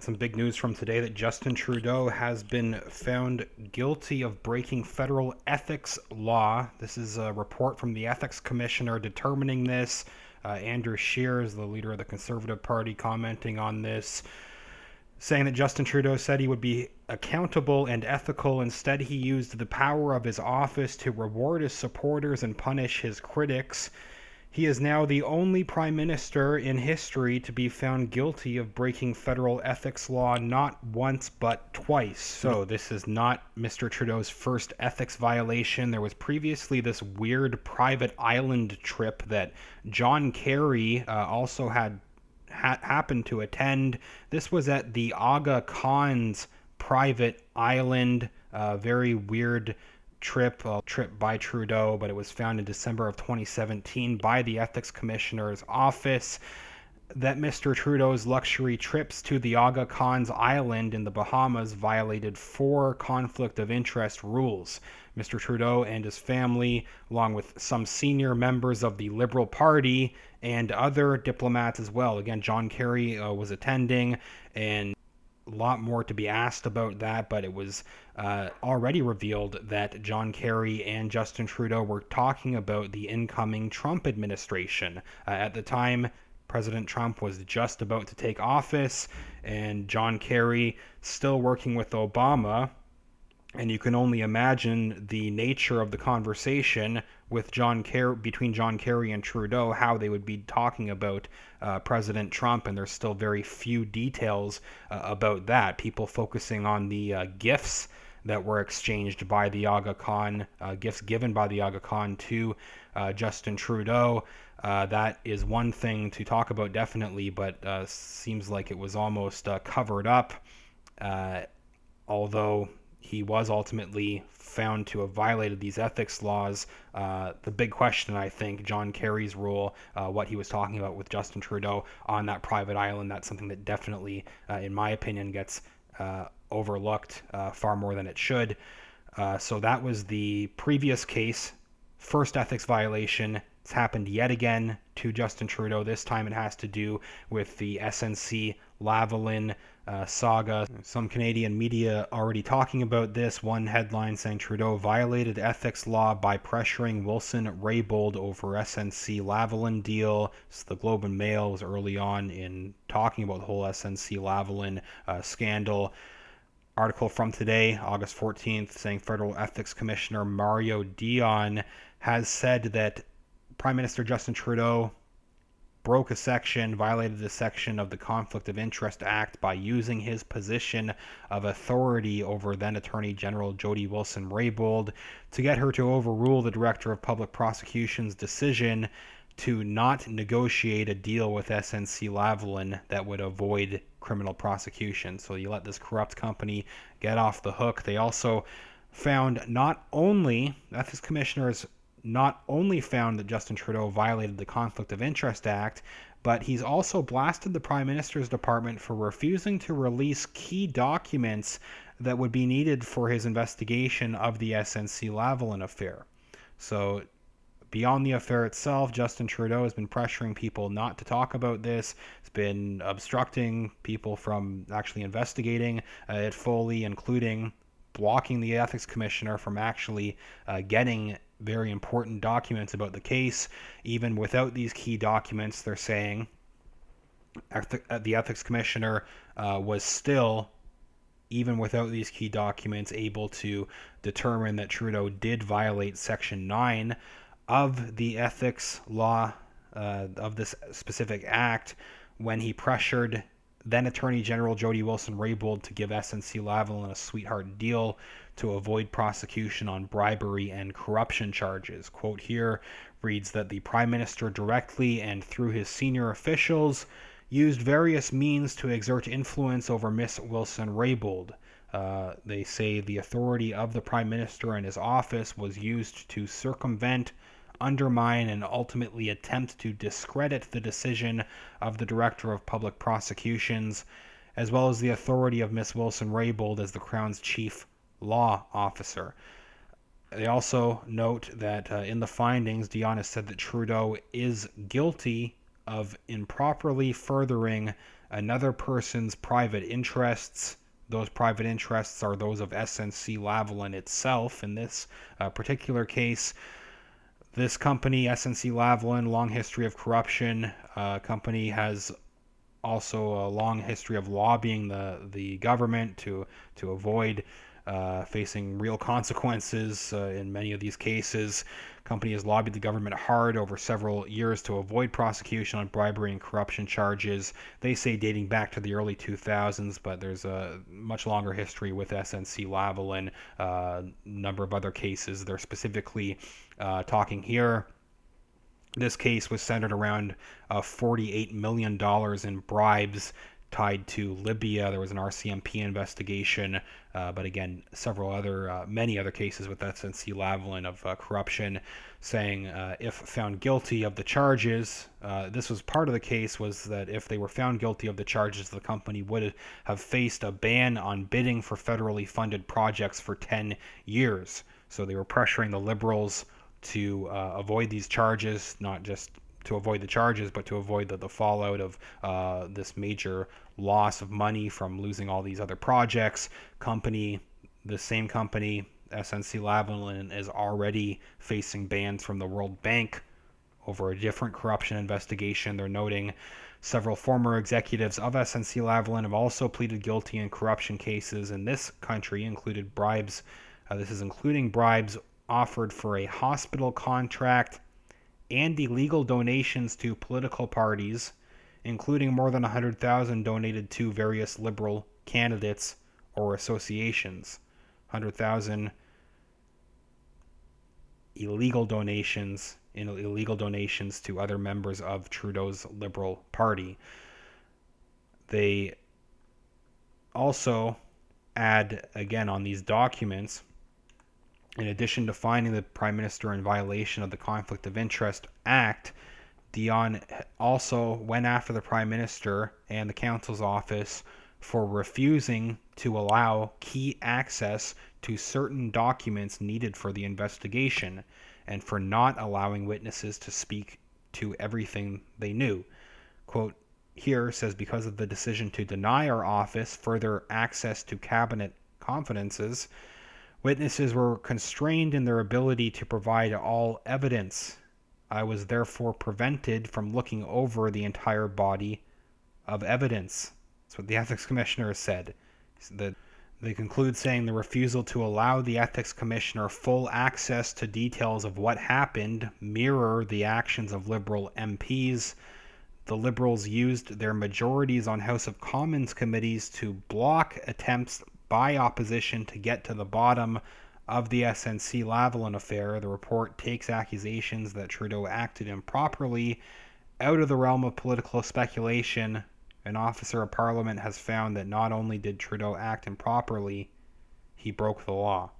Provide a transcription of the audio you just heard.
Got some big news from today that Justin Trudeau has been found guilty of breaking federal ethics law. This is a report from the ethics commissioner determining this. Andrew Scheer is the leader of the Conservative Party commenting on this, saying that Justin Trudeau said he would be accountable and ethical. Instead, he used the power of his office to reward his supporters and punish his critics. He is now the only prime minister in history to be found guilty of breaking federal ethics law not once but twice. So this is not Mr. Trudeau's first ethics violation. There was previously this weird private island trip that John Kerry also happened to attend. This was at the Aga Khan's private island. Very weird trip by Trudeau, but it was found in December of 2017 by the Ethics Commissioner's office that Mr. Trudeau's luxury trips to the Aga Khan's island in the Bahamas violated 4 conflict of interest rules. Mr. Trudeau and his family, along with some senior members of the Liberal Party and other diplomats as well. Again, John Kerry was attending, and a lot more to be asked about that, but it was already revealed that John Kerry and Justin Trudeau were talking about the incoming Trump administration. At the time, President Trump was just about to take office, and John Kerry still working with Obama. And you can only imagine the nature of the conversation with between John Kerry and Trudeau, how they would be talking about President Trump, and there's still very few details about that. People focusing on the gifts that were exchanged by the Aga Khan, gifts given by the Aga Khan to Justin Trudeau. That is one thing to talk about, definitely, but seems like it was almost covered up, although he was ultimately found to have violated these ethics laws. The big question, I think, John Kerry's role, what he was talking about with Justin Trudeau on that private island, that's something that definitely, in my opinion, gets overlooked far more than it should. So that was the previous case, first ethics violation. It's happened yet again to Justin Trudeau. This time it has to do with the SNC Lavalin saga. Some Canadian media already talking about this. One headline saying Trudeau violated ethics law by pressuring Wilson-Raybould over SNC Lavalin deal. So the Globe and Mail was early on in talking about the whole SNC Lavalin scandal. Article from today, August 14th, saying Federal Ethics Commissioner Mario Dion has said that Prime Minister Justin Trudeau violated a section of the Conflict of Interest Act by using his position of authority over then Attorney General Jody Wilson-Raybould to get her to overrule the Director of Public Prosecution's decision to not negotiate a deal with SNC Lavalin that would avoid criminal prosecution. So you let this corrupt company get off the hook. They also found ethics commissioners not only found that Justin Trudeau violated the Conflict of Interest Act, but he's also blasted the Prime Minister's department for refusing to release key documents that would be needed for his investigation of the SNC Lavalin affair. So beyond the affair itself, Justin Trudeau has been pressuring people not to talk about this. He's been obstructing people from actually investigating it fully, including blocking the ethics commissioner from actually getting very important documents about the case. Even without these key documents, they're saying the ethics commissioner was still, even without these key documents, able to determine that Trudeau did violate Section 9 of the ethics law of this specific act when he pressured then Attorney General Jody Wilson-Raybould to give SNC Lavalin a sweetheart deal to avoid prosecution on bribery and corruption charges. Quote here reads that the Prime Minister directly and through his senior officials used various means to exert influence over Miss Wilson-Raybould. They say the authority of the Prime Minister and his office was used to circumvent, undermine, and ultimately attempt to discredit the decision of the Director of Public Prosecutions, as well as the authority of Miss Wilson-Raybould as the Crown's chief law officer. They also note that in the findings, Dion said that Trudeau is guilty of improperly furthering another person's private interests. Those private interests are those of SNC-Lavalin itself. In this particular case, this company, SNC-Lavalin, long history of corruption. Company has also a long history of lobbying the government to avoid facing real consequences in many of these cases. Company has lobbied the government hard over several years to avoid prosecution on bribery and corruption charges. They say dating back to the early 2000s, but there's a much longer history with SNC-Lavalin, a number of other cases. They're specifically talking here. This case was centered around $48 million in bribes tied to Libya. There was an RCMP investigation, but again, many other cases with SNC-Lavalin of corruption, saying if found guilty of the charges, this was part of the case, was that if they were found guilty of the charges, the company would have faced a ban on bidding for federally funded projects for 10 years. So they were pressuring the Liberals to avoid these charges, not just to avoid the charges, but to avoid the fallout of this major loss of money from losing all these other projects. The same company, SNC-Lavalin, is already facing bans from the World Bank over a different corruption investigation. They're noting several former executives of SNC-Lavalin have also pleaded guilty in corruption cases in this country, included bribes. This is including bribes offered for a hospital contract and illegal donations to political parties, including more than 100,000 donated to various Liberal candidates or associations. 100,000 illegal donations to other members of Trudeau's Liberal Party. They also add, again, on these documents, in addition to finding the Prime Minister in violation of the Conflict of Interest Act, Dion also went after the Prime Minister and the Council's office for refusing to allow key access to certain documents needed for the investigation, and for not allowing witnesses to speak to everything they knew. Quote here says, because of the decision to deny our office further access to cabinet confidences, witnesses were constrained in their ability to provide all evidence. I was therefore prevented from looking over the entire body of evidence. That's what the Ethics Commissioner said. They conclude saying the refusal to allow the Ethics Commissioner full access to details of what happened mirror the actions of Liberal MPs. The Liberals used their majorities on House of Commons committees to block attempts by opposition to get to the bottom of the SNC-Lavalin affair. The report takes accusations that Trudeau acted improperly out of the realm of political speculation. An officer of Parliament has found that not only did Trudeau act improperly, he broke the law.